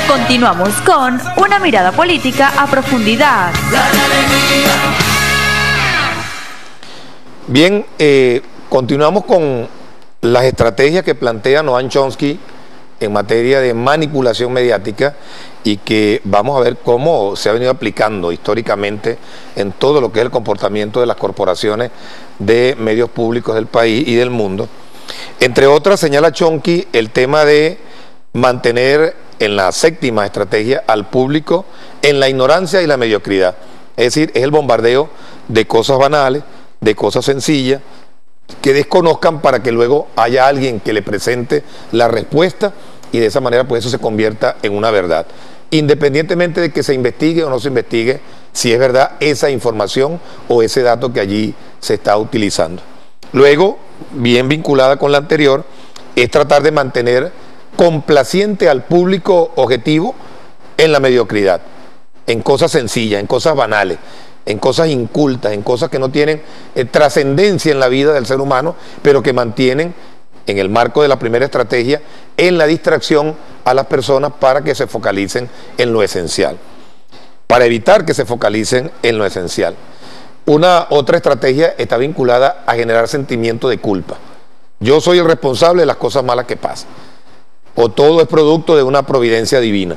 Continuamos con una mirada política a profundidad. Bien, continuamos con las estrategias que plantea Noam Chomsky en materia de manipulación mediática y que vamos a ver cómo se ha venido aplicando históricamente en todo lo que es el comportamiento de las corporaciones de medios públicos del país y del mundo. Entre otras, señala Chomsky el tema de mantener en la séptima estrategia al público en la ignorancia y la mediocridad. Es decir, es el bombardeo de cosas banales, de cosas sencillas, que desconozcan para que luego haya alguien que le presente la respuesta y de esa manera pues eso se convierta en una verdad. Independientemente de que se investigue o no se investigue si es verdad esa información o ese dato que allí se está utilizando. Luego, bien vinculada con la anterior, es tratar de mantener complaciente al público objetivo en la mediocridad, en cosas sencillas, en cosas banales, en cosas incultas, en cosas que no tienen trascendencia en la vida del ser humano, pero que mantienen, en el marco de la primera estrategia, en la distracción a las personas para que se focalicen en lo esencial, para evitar que se focalicen en lo esencial. Una otra estrategia está vinculada a generar sentimiento de culpa. Yo soy el responsable de las cosas malas que pasan, o todo es producto de una providencia divina.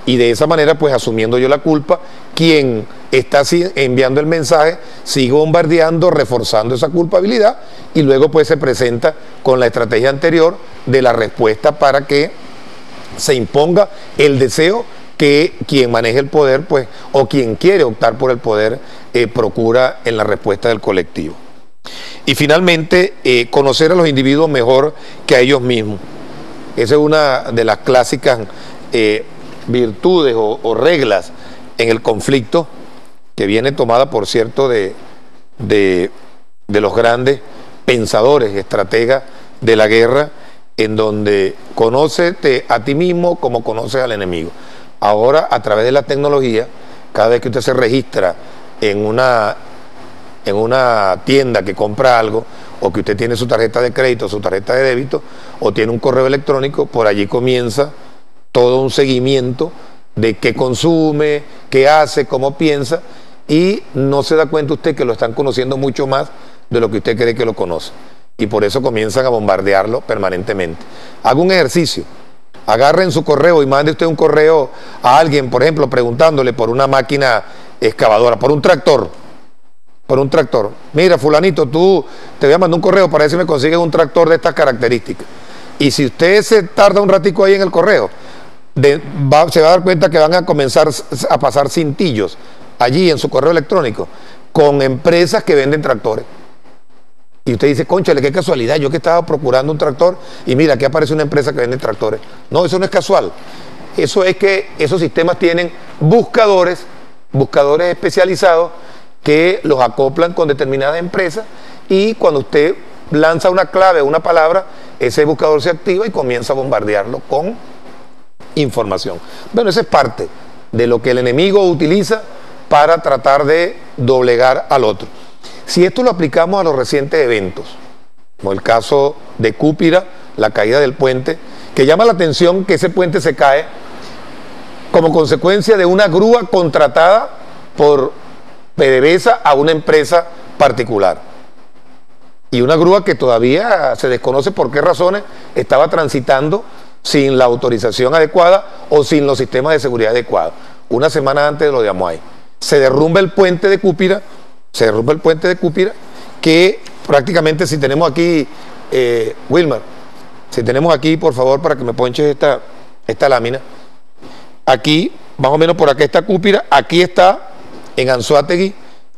Y de esa manera, pues asumiendo yo la culpa, quien está enviando el mensaje sigue bombardeando, reforzando esa culpabilidad y luego pues se presenta con la estrategia anterior de la respuesta para que se imponga el deseo que quien maneje el poder, pues, o quien quiere optar por el poder, procura en la respuesta del colectivo. Y finalmente, conocer a los individuos mejor que a ellos mismos. Esa es una de las clásicas virtudes o reglas en el conflicto, que viene tomada, por cierto, de los grandes pensadores, estrategas de la guerra, en donde conócete a ti mismo como conoces al enemigo. Ahora, a través de la tecnología, cada vez que usted se registra en una tienda que compra algo, o que usted tiene su tarjeta de crédito, su tarjeta de débito, o tiene un correo electrónico, por allí comienza todo un seguimiento de qué consume, qué hace, cómo piensa, y no se da cuenta usted que lo están conociendo mucho más de lo que usted cree que lo conoce. Y por eso comienzan a bombardearlo permanentemente. Haga un ejercicio. Agarre en su correo y mande usted un correo a alguien, por ejemplo, preguntándole por una máquina excavadora, por un tractor. Mira, fulanito, tú te voy a mandar un correo para ver si me consigues un tractor de estas características. Y si usted se tarda un ratico ahí en el correo, se va a dar cuenta que van a comenzar a pasar cintillos allí en su correo electrónico con empresas que venden tractores. Y usted dice, cónchale, qué casualidad, yo que estaba procurando un tractor y mira, aquí aparece una empresa que vende tractores. No, eso no es casual. Eso es que esos sistemas tienen buscadores especializados que los acoplan con determinadas empresas y cuando usted lanza una clave o una palabra, ese buscador se activa y comienza a bombardearlo con información. Bueno, esa es parte de lo que el enemigo utiliza para tratar de doblegar al otro. Si esto lo aplicamos a los recientes eventos, como el caso de Cúpira, la caída del puente, que llama la atención que ese puente se cae como consecuencia de una grúa contratada por PDVSA a una empresa particular. Y una grúa que todavía se desconoce por qué razones estaba transitando sin la autorización adecuada o sin los sistemas de seguridad adecuados. Una semana antes de lo de Amuay. Se derrumba el puente de Cúpira, que prácticamente, si tenemos aquí, Wilmer, si tenemos aquí, por favor, para que me ponches esta lámina, aquí, más o menos por acá está Cúpira, aquí está, en Anzoátegui,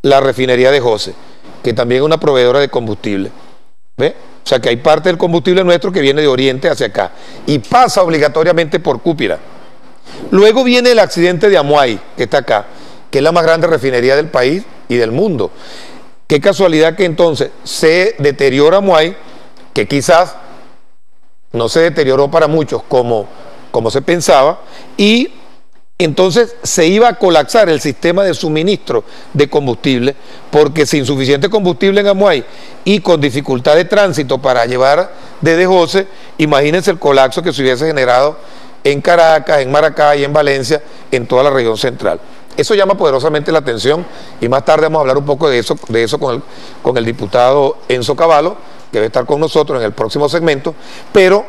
la refinería de José, que también es una proveedora de combustible. ¿Ve? O sea que hay parte del combustible nuestro que viene de oriente hacia acá y pasa obligatoriamente por Cúpira. Luego viene el accidente de Amuay, que está acá, que es la más grande refinería del país y del mundo. Qué casualidad que entonces se deteriora Amuay, que quizás no se deterioró para muchos como se pensaba, y entonces se iba a colapsar el sistema de suministro de combustible, porque sin suficiente combustible en Amuay y con dificultad de tránsito para llevar desde José, imagínense el colapso que se hubiese generado en Caracas, en Maracay, en Valencia, en toda la región central. Eso llama poderosamente la atención y más tarde vamos a hablar un poco de eso con el diputado Enzo Cavallo, que debe estar con nosotros en el próximo segmento. Pero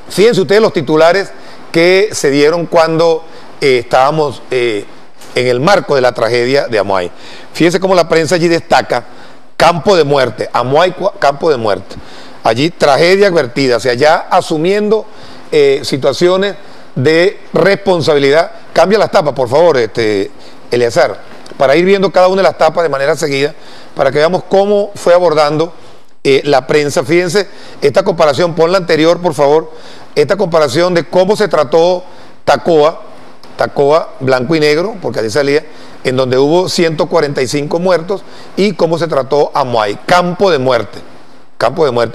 fíjense ustedes los titulares que se dieron cuando estábamos en el marco de la tragedia de Amuay. Fíjense cómo la prensa allí destaca: campo de muerte, Amuay, campo de muerte. Allí tragedia advertida, o sea, ya asumiendo situaciones de responsabilidad. Cambia las tapas, por favor, Eleazar, para ir viendo cada una de las tapas de manera seguida, para que veamos cómo fue abordando la prensa. Fíjense esta comparación, pon la anterior, por favor, esta comparación de cómo se trató Tacoa blanco y negro, porque así salía, en donde hubo 145 muertos, y cómo se trató Amuay, campo de muerte.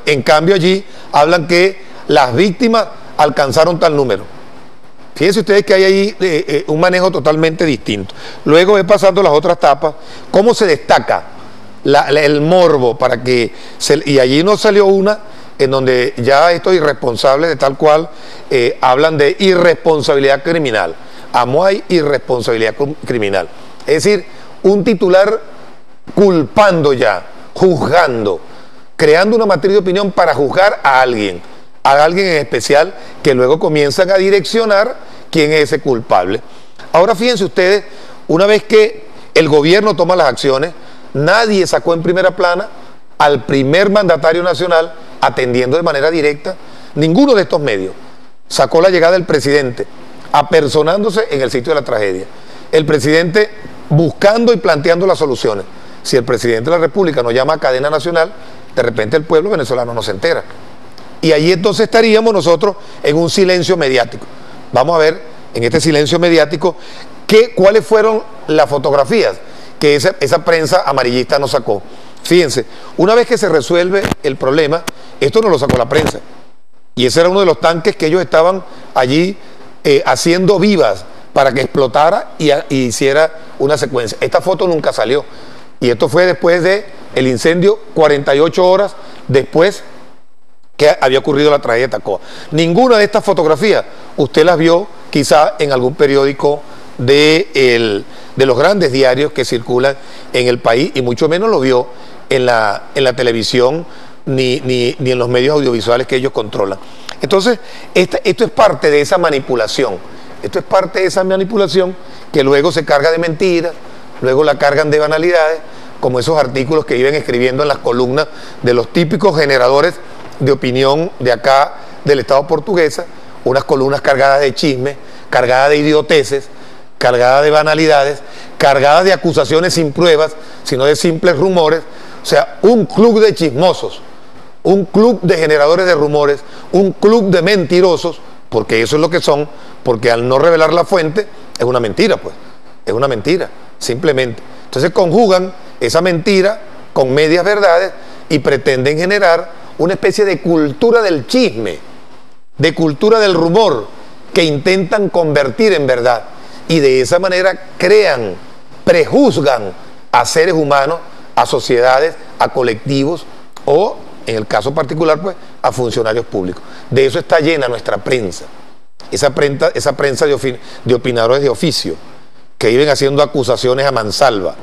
En cambio allí hablan que las víctimas alcanzaron tal número. Fíjense ustedes que hay ahí un manejo totalmente distinto. Luego ve pasando las otras tapas, cómo se destaca el morbo, y allí nos salió una en donde ya estos irresponsables de tal cual hablan de irresponsabilidad criminal. Amuay, irresponsabilidad criminal. Es decir, un titular culpando ya, juzgando, creando una materia de opinión para juzgar a alguien en especial, que luego comienzan a direccionar quién es ese culpable. Ahora fíjense ustedes, una vez que el gobierno toma las acciones, nadie sacó en primera plana al primer mandatario nacional atendiendo de manera directa. Ninguno de estos medios sacó la llegada del presidente, apersonándose en el sitio de la tragedia. El presidente buscando y planteando las soluciones. Si el presidente de la República nos llama a cadena nacional, de repente el pueblo venezolano no se entera. Y allí entonces estaríamos nosotros en un silencio mediático. Vamos a ver en este silencio mediático cuáles fueron las fotografías que esa prensa amarillista nos sacó. Fíjense, una vez que se resuelve el problema, esto no lo sacó la prensa. Y ese era uno de los tanques que ellos estaban allí haciendo vivas para que explotara y hiciera una secuencia. Esta foto nunca salió. Y esto fue después del incendio, 48 horas después que había ocurrido la tragedia de Tacoa. Ninguna de estas fotografías usted las vio quizá en algún periódico de los grandes diarios que circulan en el país, y mucho menos lo vio en la televisión ni en los medios audiovisuales que ellos controlan. Entonces, esto es parte de esa manipulación. Esto es parte de esa manipulación que luego se carga de mentiras, luego la cargan de banalidades, como esos artículos que iban escribiendo en las columnas de los típicos generadores de opinión de acá, del Estado portuguesa, unas columnas cargadas de chismes, cargadas de idioteces, cargadas de banalidades, cargadas de acusaciones sin pruebas, sino de simples rumores. O sea, un club de chismosos, un club de generadores de rumores, un club de mentirosos, porque eso es lo que son, porque al no revelar la fuente es una mentira, pues, es una mentira, simplemente. Entonces conjugan esa mentira con medias verdades y pretenden generar una especie de cultura del chisme, de cultura del rumor, que intentan convertir en verdad, y de esa manera prejuzgan a seres humanos, a sociedades, a colectivos, o en el caso particular, pues, a funcionarios públicos. De eso está llena nuestra prensa, esa prensa de opinadores de oficio, que viven haciendo acusaciones a mansalva,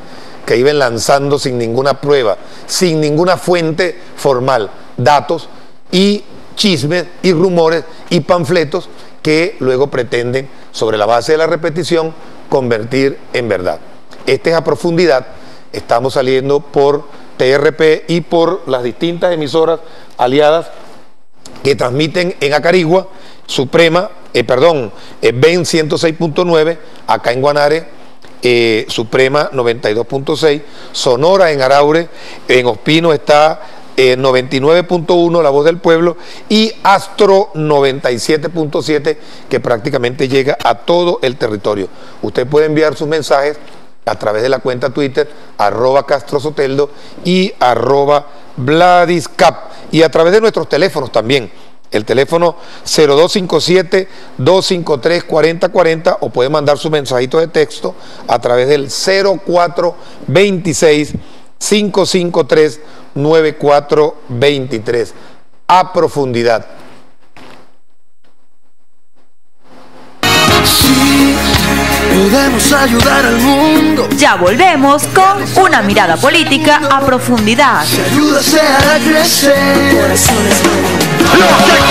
que viven lanzando sin ninguna prueba, sin ninguna fuente formal, datos y chismes y rumores y panfletos que luego pretenden, sobre la base de la repetición, convertir en verdad. Este es A Profundidad. Estamos saliendo por TRP y por las distintas emisoras aliadas que transmiten en Acarigua, Suprema, BEN 106.9, acá en Guanare, Suprema 92.6, Sonora en Araure, en Ospino está 99.1, La Voz del Pueblo, y Astro 97.7, que prácticamente llega a todo el territorio. Usted puede enviar sus mensajes a través de la cuenta Twitter, @CastroSoteldo y @VladisCap, y a través de nuestros teléfonos también. El teléfono 0257-253-4040, o puede mandar su mensajito de texto a través del 0426-553-9423. A Profundidad. Juguemos a ayudar al mundo. Ya volvemos con una mirada política a profundidad. Si ayuda sea a crecer. Los